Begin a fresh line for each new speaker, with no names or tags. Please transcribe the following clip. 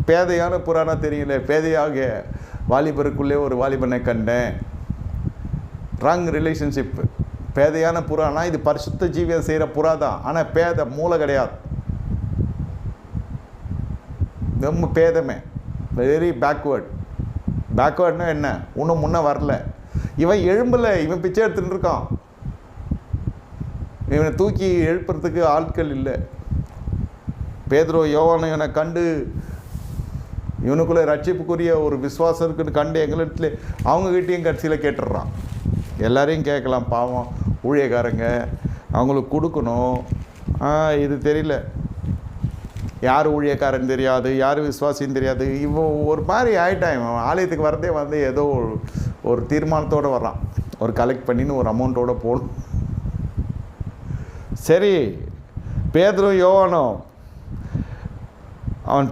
பேதையான புறானா தெரியல, பேதையாக வாலிபருக்குள்ளே ஒரு வாலிபனை கண்டேன். Wrong relationship. பேதையான புறானா இது பரிசுத்த ஜீவியம் செய்கிற புறா தான், ஆனால் பேதை மூளை கிடையாது, ரொம்ப பேதமே, வெரி பேக்வேர்ட். பேக்வேர்ட்னா என்ன, இன்னும் முன்னே வரல, இவன் எழும்பலை, இவன் பிச்சை எடுத்துகிட்டு இருக்கான், இவனை தூக்கி எழுப்புறதுக்கு ஆட்கள் இல்லை. பேதுரு யோவானை இவனை கண்டு இவனுக்குள்ளே ரட்சிப்புக்குரிய ஒரு விசுவாசம் இருக்குன்னு கண்டு எங்களிடத்துல அவங்ககிட்டையும் கடைசியில் கேட்டுடுறான். எல்லாரையும் கேட்கலாம், பாவம் ஊழியக்காரங்க, அவங்களுக்கு கொடுக்கணும். இது தெரியல, யார் ஊழியக்காரன் தெரியாது, யார் விசுவாசின்னு தெரியாது. இவன் ஒரு மாதிரி ஆகிட்டான். இவன் ஆலயத்துக்கு வரதே வந்து ஏதோ ஒரு தீர்மானத்தோடு வர்றான், ஒரு கலெக்ட் பண்ணின்னு ஒரு அமௌண்ட்டோடு போகணும். சரி, பேதுரு யோவானும் அவன்